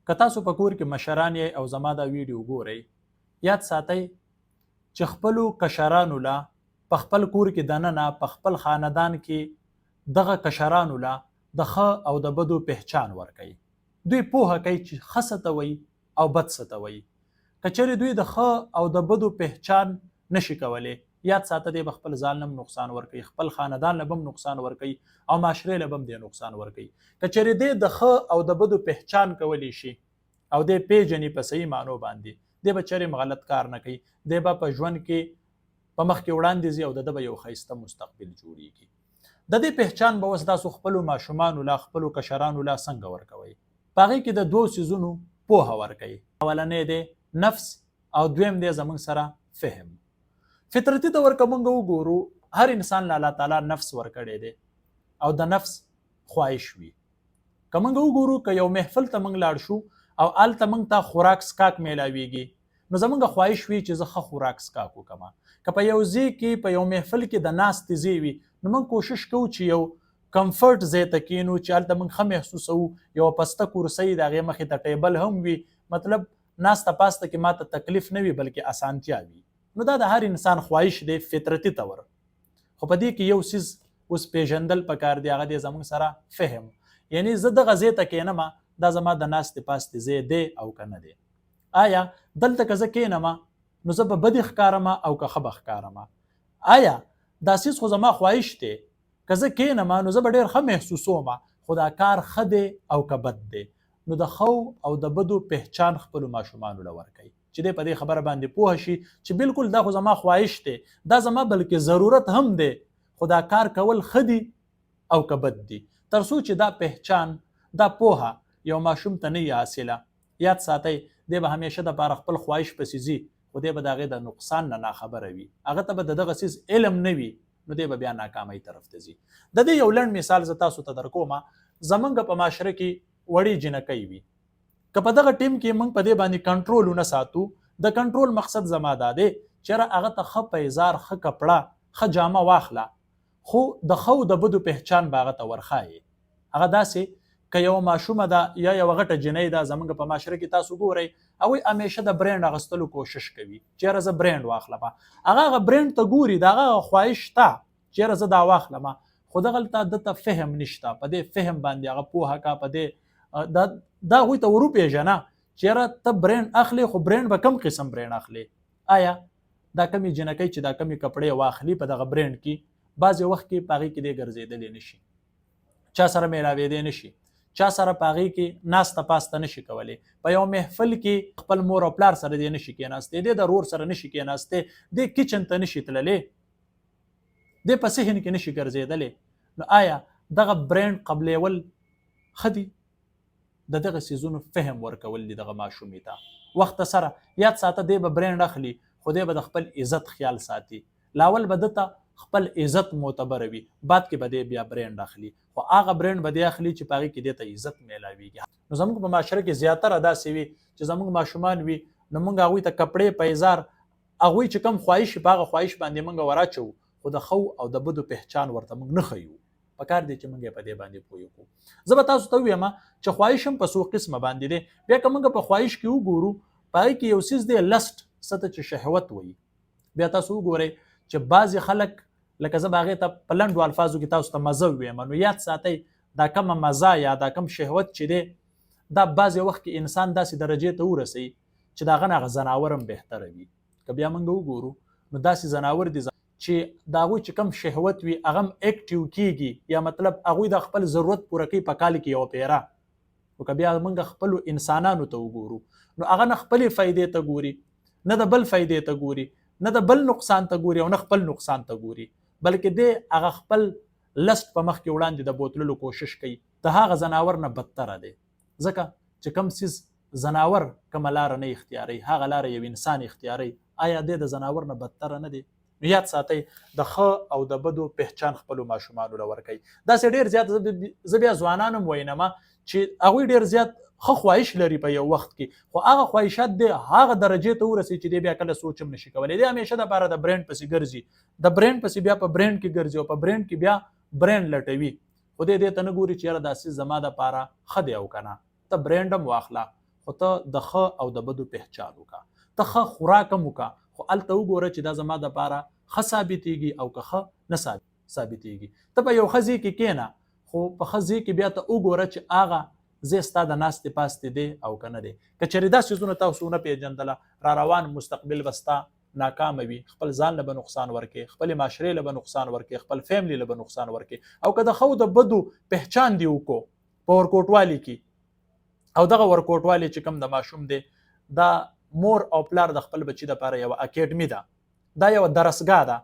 که تاسو په کور کې مشران یې او زما دا ویډیو ګورئ، یاد ساتئ چې خپلو کشرانو له په خپل کور کې دننه په خپل خاندان کې دغه کشرانو له د ښه او د بدو پهچان ورکوي. دوی پوهه کوي چې ښه څه ته وایي او بد څه ته وایي. که چېرې دوی د ښه او د بدو پهچان نشي کولی، یاد ساته دی به خپل ځان له نقصان ورکوي، خپل خاندان له هم نقصان ورکوي او معاشرې له هم دی نقصان ورکوي. که چېرې دی د ښه او د بدو پهچان کولی شي او دی پیژني په صحیح معنو باندې، دی به چېرې غلط کار نه کوي، دی به په ژوند کې په مخ کې وړاندې ځي او د ده به یو ښایسته مستقبل جوړیږي. د دې پهچان به اوس تاسو خپلو ماشومانو له خپلو کشرانو له څنګه ورکوئ؟ په هغې کې د دوو څیزونو پوهه ورکوي. اولنی دی نفس او دویم دی زموږ سره فهم. فطرتي طور که موږ وګورو، هر انسان له الله تعالی نفس ورکړی دی او د نفس خواهش وي. که موږ وګورو که یو محفل ته موږ لاړ شو او هلته موږ ته خوراک څښاک میلاویږي، نو زموږ خواهش وي چې زه ښه خوراک څښاک وکړم. که په یو ځای کې په یو محفل کې د ناستې ځای وي، نو موږ کوشش کوو چې یو کمفرټ ځای ته کینو چې هلته موږ ښه محسوسوو، یوه پسته کورسۍ د هغې مخې ته ټیبل هم وي، مطلب ناسته پاسته کې ماته تکلیف نه وي بلکې اسانتیا وي. نو دا د هر انسان خواهش دی فطرتي طور. خو په دې کې یو څیز اوس پیژندل پکار دی، هغه دی زموږ سره فهم. یعنی زه دغه ځای ته کینم، دا زما د ناستې پاستې ځای دی او که نه دی. آیا دلته که زه کینم نو زه به بدې ښکارم او که ښه به ښکارم؟ آیا دا څیز خو زما خواهش دی، که زه کینم نو زه به ډېر ښه محسوسوم، خو دا کار ښه دی او که بد دی؟ نو د ښو او د بدو پهچان خپلو ماشومانو له ورکوي چې دی په دې خبره باندې پوه شي چې بالکل دا خو زما خواهش دی، دا زما بلکې ضرورت هم دی، خو دا کار کول ښه دي او که بد دي. تر څو چې دا پهچان، دا پوهه یو ماشوم ته نه وي حاصله، یاد ساتئ دی به همیشه دپاره خپل خواهش پسې ځي، خو دی به د هغې د نقصان نه ناخبره وي، هغه ته به د دغه څیز علم نه وي، نو دی به بیا ناکامۍ طرف ته ځي. د دې یو لنډ مثال زه تاسو ته درکوم. زموږ په معاشره کې وړې جنکۍ وي، که په دغه ټیم کې موږ په دې باندې کنټرول ونه ساتو، د کنټرول مقصد زما دا دی چې یاره هغه ته ښه پیزار، ښه کپړه، ښه جامه واخله، خو د ښو د بدو پهچان به هغه ته ورښایې. هغه داسې که یوه ماشومه ده یا یوه غټه جنۍ ده، زموږ په معاشره کې تاسو ګورئ هغوی همیشه د برینډ اخیستلو کوشش کوي چې یاره زه برینډ واخلم. هغه برینډ ته ګوري، د هغه خواهش شته چې یاره زه دا واخلم، خو دغلته ده ته فهم نشته. په دې فهم باندې هغه پوهه کا، په دې دا هغوی ته وروپېژنه چې یاره ته برینډ اخلي، خو برینډ به کم قسم برینډ اخلي. آیا دا کمې جنکۍ چې دا کمې کپړې واخلي په دغه برینډ کې، بعضې وخت کې په هغې کې دی ګرځېدلی نه شي، چا سره میلاوېدی نه شي، چا سره په هغې کې ناسته پاسته نشي کولی، په یو محفل کې خپل مور او پلار سره دی نشي کېناستی، دی د ورور سره نشي کېناستی، دی کچن ته نشي تللی، دی په صحن کې نشي ګرځېدلی. نو آیا دغه برینډ قبلېول ښه دي؟ د دغه څیزونو فهم ورکول دي دغه ماشومې ته. وخت سره یاد ساته دی به برینډ اخلي، خو دی به د خپل عزت خیال ساتي. لاول به ده ته خپل عزت معتبره وي، بعد کې به دی بیا برینډ اخلي، خو هغه برینډ به دی اخلي چې په هغې کې دی ته عزت میلاویږي. نو زموږ په معاشره کې زیاتره داسې وي چې زموږ ماشومان وي، نو موږ هغوی ته کپړې، پیزار، هغوی چې کم خواهش په هغه خواهش باندې موږ وراچوو، خو د ښو او د بدو پهچان ورته موږ نه ښیو. پکار دی چې موږ یې په دې باندې پوه کړو. زه به تاسو ته ووایم چې خواهش هم په څو قسمه باندې دی. بیا که موږ په خواهش کې وګورو، په هغې کې یو څیز دی لسټ، څه ته چې شهوت وایي. بیا تاسو وګورئ چې بعضې خلک، لکه زه به هغې ته په لنډو الفاظو کې تاسو ته مزه ووایم، نو یاد ساتئ دا کمه مزه یا دا کم شهوت چې دی، دا بعضې وخت کې انسان داسې درجې ته ورسوي چې د هغه نه هغه ځناور هم بهتره وي. که بیا موږ وګورو نو داسې ځناور دي چې د هغوی چې کم شهوت وي هغه هم اکټیو کېږي، یا مطلب هغوی د خپل ضرورت پوره کوي په کال کې یوه پیره. خو که بیا موږ خپلو انسانانو ته وګورو نو هغه نه خپلې فایدې ته ګوري، نه د بل فایدې ته ګوري، نه د بل نقصان ته ګوري او نه خپل نقصان ته ګوري، بلکې دی هغه خپل لست په مخ کې وړاندې د بوتللو کوشش کوي. د هغه ځناور نه بدتره دی، ځکه چې کم څیز ځناور کومه لاره نه اختیاروي، هغه لاره یو انسان اختیاروي. آیا دی د ځناور نه بدتره نه دی؟ نو یاد ساتئ د ښه او د بدو پهچان خپلو ماشومانو له ورکوي. داسې ډېر زیات زه بیا ځوانان هم وینم چې هغوی ډېر زیات ښه خواهش لري په یو وخت کې، خو هغه خواهشات دی هغه درجې ته ورسوي چې دی بیا کله سوچ هم نشي کولی. دی همیشه دپاره د برینډ پسې ګرځي، د برینډ پسې بیا په برینډ کې ګرځي او په برینډ کې بیا برینډ لټوي، خو دی دې ته نه ګوري چې یاره دا څیز زما دپاره ښه دی او که نه. ته برینډ هم واخله، خو ته د ښه او د بدو پهچان وکړه، ته ښه خوراک هم وکړه خو هلته وګوره چې دا زما دپاره ښه ثابتېږي او که ښه نه ثابتېږي. ته په یو ښه ځای کې کښېنه خو په ښه ځای کې بیا ته وګوره چې هغه ځای ستا د ناستې پاستې دی او که نه دی. که چېرې دا څیزونه تاسو ونه پېژندله را روان مستقبل به ستا ناکامه وي، خپل ځان له به نقصان ورکې، خپل معاشرې له به نقصان ورکې، خپل فیملی له به نقصان ورکې. او که د ښو د بدو پهچان دی وکړو په ورکوټوالي کې، او دغه ورکوټوالي چې کوم د ماشوم دی دا مور او پلار د خپل بچي دپاره یوه اکیډمي ده، دا یوه درسګاه ده